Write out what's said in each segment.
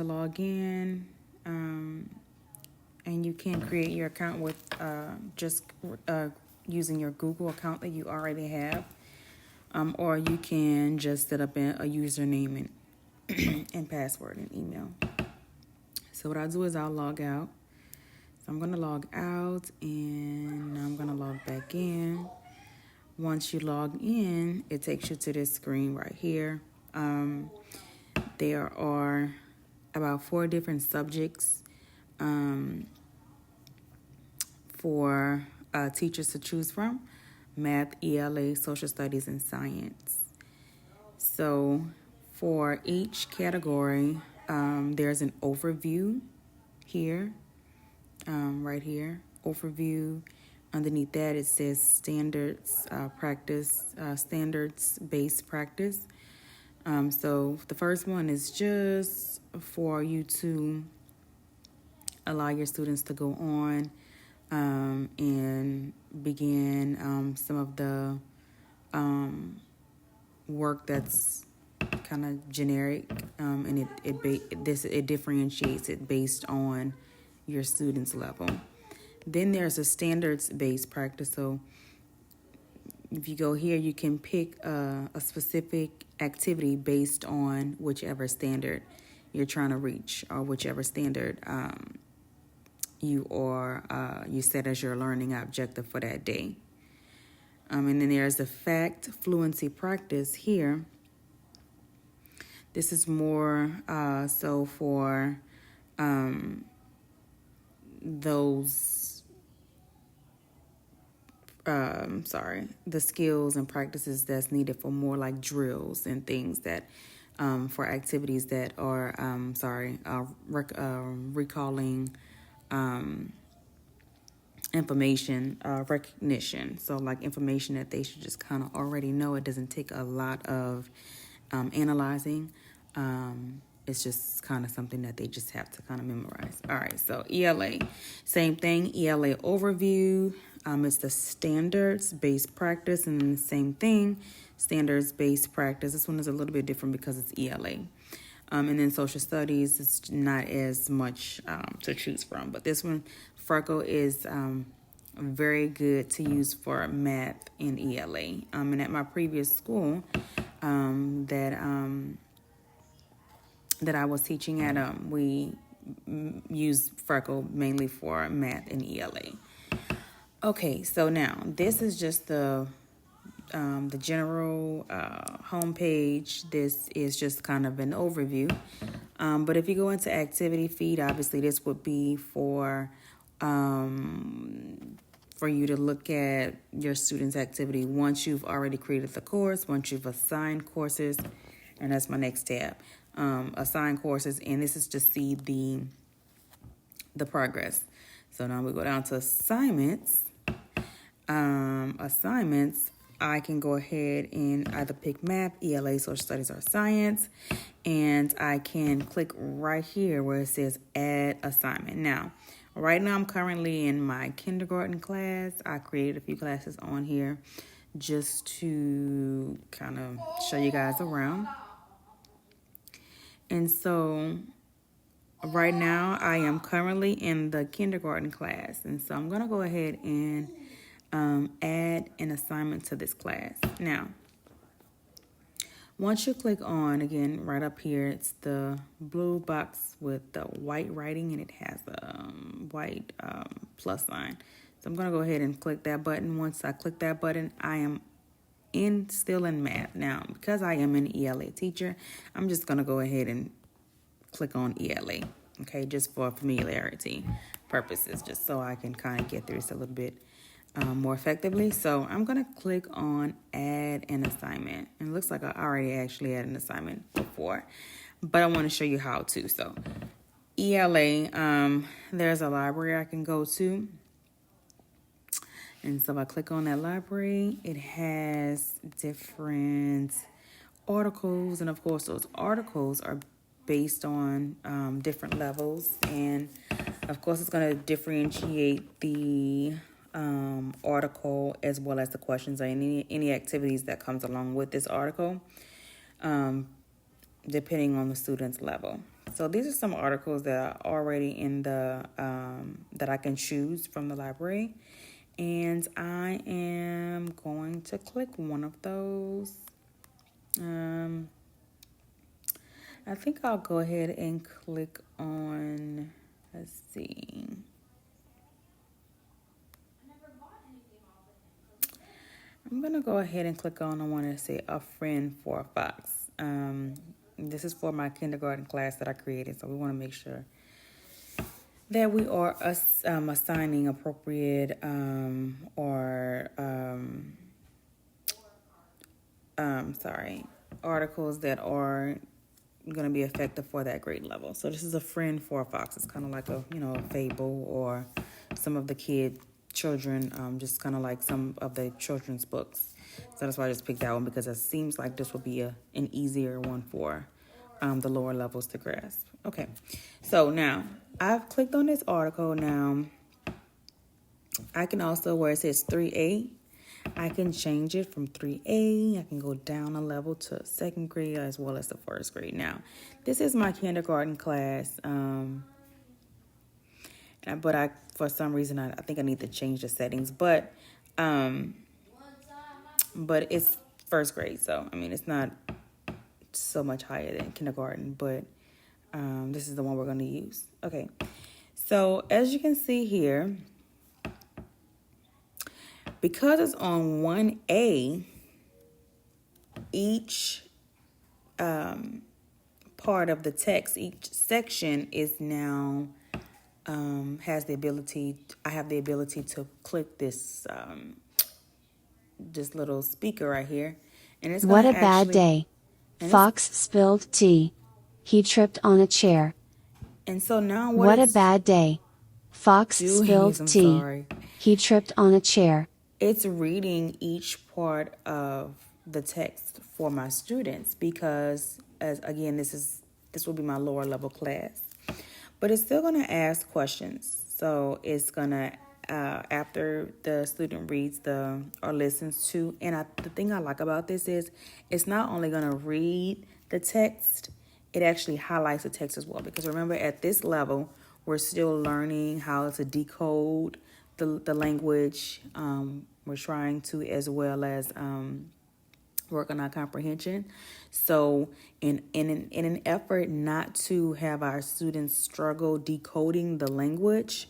to log in, and you can create your account with just using your Google account that you already have, or you can just set up a username and password and email. So what I'll do is I'll log out. So I'm going to log out and I'm going to log back in. Once you log in, it takes you to this screen right here. There are about 4 different subjects for teachers to choose from: math, ELA, social studies, and science. So for each category, there's an overview here, right here, overview. Underneath that, it says standards, standards-based practice. So the first one is just for you to allow your students to go on and begin some of the work that's kind of generic, and it differentiates it based on your students' level. Then there's a standards-based practice. So if you go here, you can pick a specific activity based on whichever standard you're trying to reach, or whichever standard you set as your learning objective for that day. And then there's the fact fluency practice here. This is more so for the skills and practices that's needed for more like drills and things that for activities that are recalling information recognition. So like information that they should just kind of already know. It doesn't take a lot of analyzing. It's just kind of something that they just have to kind of memorize. All right, so ELA, same thing, ELA overview. It's the standards-based practice, and then the same thing, standards-based practice. This one is a little bit different because it's ELA. And then social studies, it's not as much to choose from. But this one, Freckle, is very good to use for math and ELA. And at my previous school that I was teaching at, we used Freckle mainly for math and ELA. Okay, so now this is just the general homepage. This is just kind of an overview. But if you go into activity feed, obviously this would be for you to look at your students' activity once you've already created the course, once you've assigned courses, and that's my next tab. Assigned courses, and this is to see the progress. So now we go down to assignments. Assignments, I can go ahead and either pick math, ELA, social studies, or science, and I can click right here where it says add assignment. Now, right now I'm currently in my kindergarten class. I created a few classes on here just to kind of show you guys around. And so right now I am currently in the kindergarten class. And so I'm going to go ahead and add an assignment to this class. Now, once you click on, again, right up here, it's the blue box with the white writing, and it has a white plus sign. So I'm going to go ahead and click that button. Once I click that button, I am still in math. Now, because I am an ELA teacher, I'm just going to go ahead and click on ELA, okay, just for familiarity purposes, just so I can kind of get through this a little bit more effectively. So I'm going to click on add an assignment. And it looks like I already actually had an assignment before, but I want to show you how to. So ELA, there's a library I can go to. And so if I click on that library, it has different articles. And of course, those articles are based on different levels. And of course, it's going to differentiate the article as well as the questions or any activities that comes along with this article, depending on the student's level. So these are some articles that are already in the, that I can choose from the library. And I am going to click one of those. I think I'll go ahead and click on, let's see. I'm going to go ahead and click on, I want to say, A Friend for a Fox. This is for my kindergarten class that I created, so we want to make sure that we are assigning appropriate articles that are going to be effective for that grade level. So this is A Friend for a Fox. It's kind of like a fable, or some of the children, just kind of like some of the children's books. So that's why I just picked that one, because it seems like this will be an easier one for the lower levels to grasp. Okay, so now I've clicked on this article. Now I can also, where it says 3A, I can change it from 3A. I can go down a level to second grade as well as the first grade. Now, this is my kindergarten class, but for some reason, I think I need to change the settings. But it's first grade, so I mean, it's not so much higher than kindergarten, but this is the one we're going to use. Okay, so as you can see here, because it's on 1A, each part of the text, each section is now has the ability. I have the ability to click this little speaker right here, and it's What going a to bad day. Fox spilled tea. He tripped on a chair. And so now what a bad day. Fox spilled tea. Sorry. He tripped on a chair. It's reading each part of the text for my students, because this will be my lower level class, but it's still going to ask questions. So it's going to, after the student reads or listens to, and the thing I like about this is it's not only going to read the text, it actually highlights the text as well. Because remember, at this level, we're still learning how to decode the language. We're trying to, as well as work on our comprehension. So in an effort not to have our students struggle decoding the language,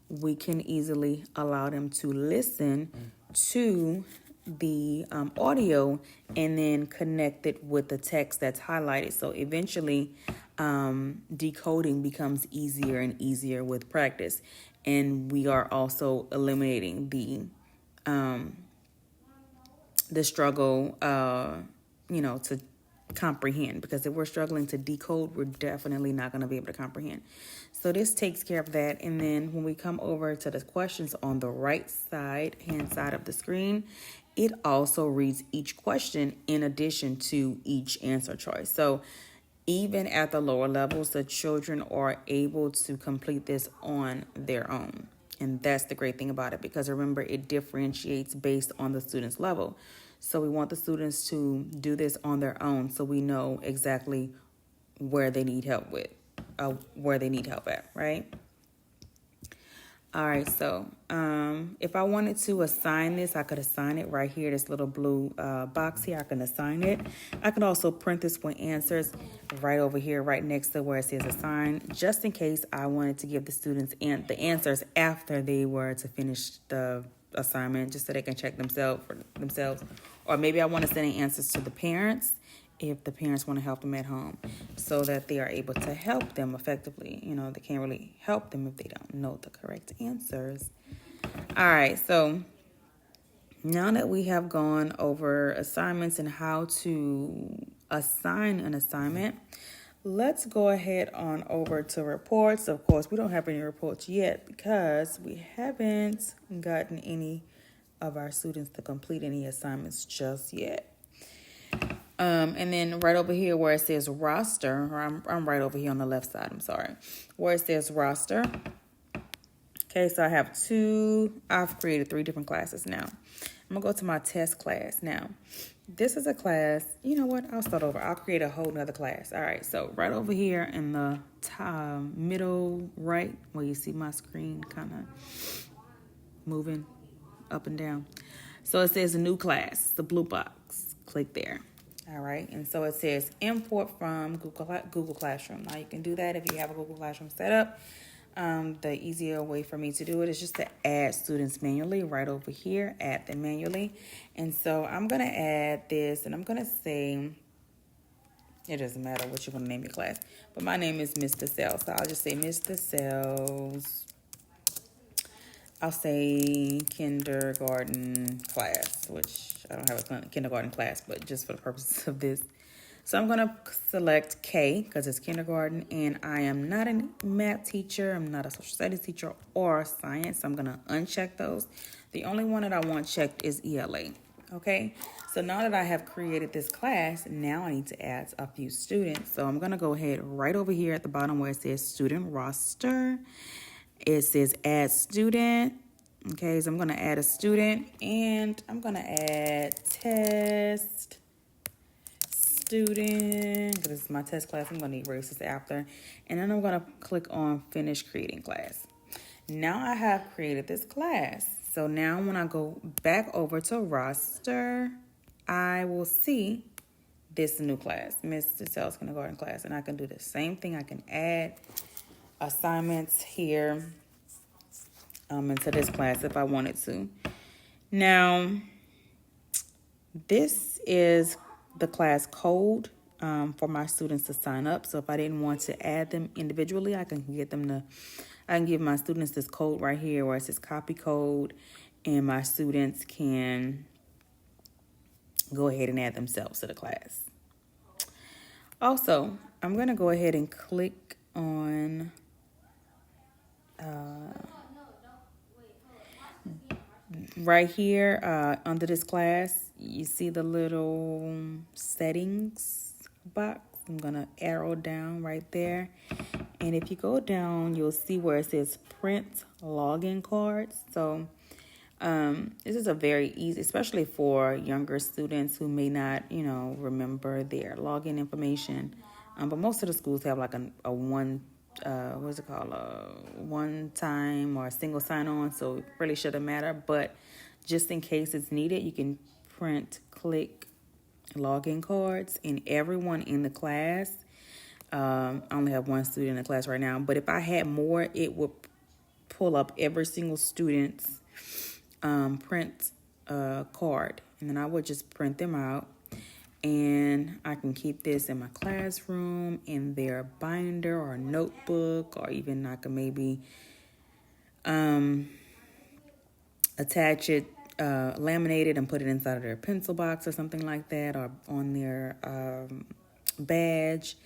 we can easily allow them to listen to the audio and then connect it with the text that's highlighted. So eventually decoding becomes easier and easier with practice. And we are also eliminating the struggle, to comprehend, because if we're struggling to decode, we're definitely not going to be able to comprehend. So this takes care of that. And then when we come over to the questions on the hand side of the screen, it also reads each question in addition to each answer choice. So even at the lower levels, the children are able to complete this on their own. And that's the great thing about it, because remember, it differentiates based on the student's level. So we want the students to do this on their own, so we know exactly where they need help at, right? All right, so if I wanted to assign this, I could assign it right here, this little blue box here. I can assign it. I could also print this with answers right over here, right next to where it says assign, just in case I wanted to give the students the answers after they were to finish the assignment, just so they can check themselves. Or maybe I want to send answers to the parents if the parents want to help them at home, so that they are able to help them effectively. They can't really help them if they don't know the correct answers. All right, so now that we have gone over assignments and how to assign an assignment, let's go ahead on over to reports. Of course, we don't have any reports yet because we haven't gotten any of our students to complete any assignments just yet. And then right over here where it says roster, or I'm right over here on the left side, where it says roster. Okay, so I've created 3 different classes now. I'm going to go to my test class. Now, this is a class, you know what? I'll start over. I'll create a whole nother class. All right, so right over here in the middle right, where you see my screen kind of moving up and down. So it says a new class, the blue box. Click there. All right, and so it says import from Google Classroom. Now you can do that if you have a Google Classroom set up. The easier way for me to do it is just to add students manually right over here, add them manually. And so I'm going to add this, and I'm going to say, it doesn't matter what you want to name your class, but my name is Mr. Sells. So I'll just say Mr. Sells. I'll say kindergarten class, which I don't have a kindergarten class, but just for the purposes of this. So I'm going to select K because it's kindergarten, and I am not a math teacher. I'm not a social studies teacher or science. So I'm going to uncheck those. The only one that I want checked is ELA. Okay, so now that I have created this class, now I need to add a few students. So I'm going to go ahead right over here at the bottom where it says student roster. It says add student. Okay, so I'm going to add a student, and I'm going to add test student, because it's my test class. I'm going to erase this after, and then I'm going to click on finish creating class. Now I have created this class. So now when I go back over to roster, I will see this new class, Mr. Sells kindergarten class, and I can do the same thing. I can add assignments here into this class if I wanted to. Now, this is the class code for my students to sign up. So if I didn't want to add them individually, I can give my students this code right here where it says copy code, and my students can go ahead and add themselves to the class. Also, I'm going to go ahead and click on right here under this class. You see the little settings box. I'm going to arrow down right there. And if you go down, you'll see where it says print login cards. So this is a very easy, especially for younger students who may not, remember their login information. But most of the schools have like a one time or a single sign-on, so it really shouldn't matter. But just in case it's needed, you can click login cards, and everyone in the class. I only have one student in the class right now, but if I had more, it would pull up every single student's print card, and then I would just print them out. And I can keep this in my classroom, in their binder or notebook, or even I can maybe attach it, laminate it, and put it inside of their pencil box or something like that, or on their badge.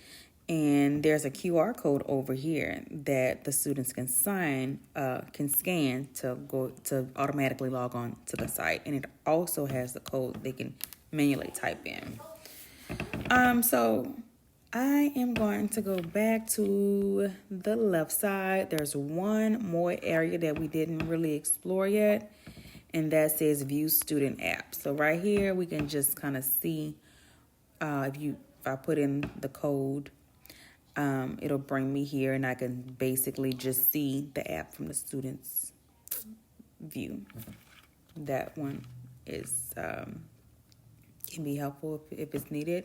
And there's a QR code over here that the students can scan to automatically log on to the site. And it also has the code they can manually type in. So I am going to go back to the left side. There's one more area that we didn't really explore yet, and that says view student app. So right here, we can just kind of see if I put in the code, it'll bring me here, and I can basically just see the app from the student's view. That one is can be helpful if it's needed.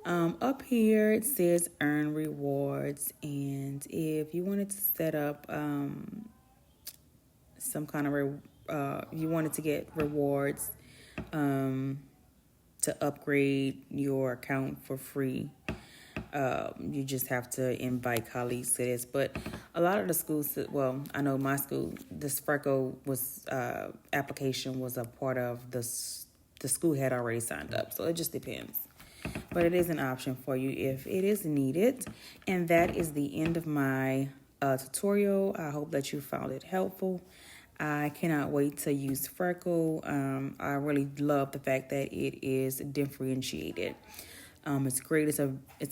Up here it says earn rewards, and if you wanted to set up some kind of you wanted to get rewards to upgrade your account for free, you just have to invite colleagues to this. But a lot of the schools, well, I know my school, this Freckle application was a part of the school had already signed up, so it just depends. But it is an option for you if it is needed. And that is the end of my tutorial. I hope that you found it helpful. I cannot wait to use Freckle. I really love the fact that it is differentiated. It's great. It's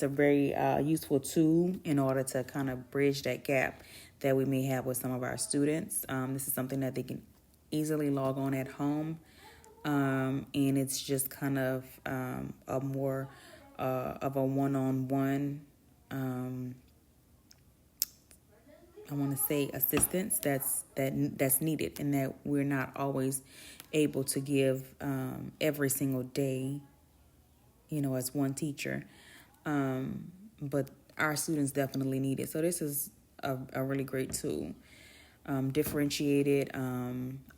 a very useful tool in order to kind of bridge that gap that we may have with some of our students. This is something that they can easily log on at home And it's just kind of a more of a one-on-one, I want to say, assistance that's needed, and that we're not always able to give every single day, as one teacher. But our students definitely need it. So this is a really great tool. Differentiated.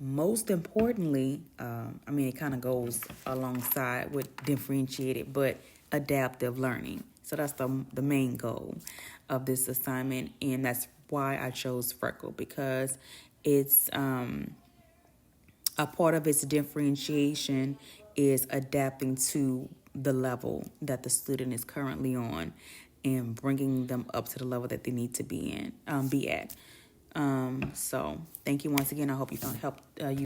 Most importantly, it kind of goes alongside with differentiated, but adaptive learning. So that's the main goal of this assignment, and that's why I chose Freckle, because it's a part of its differentiation is adapting to the level that the student is currently on and bringing them up to the level that they need to be at. So thank you once again. I hope you found help you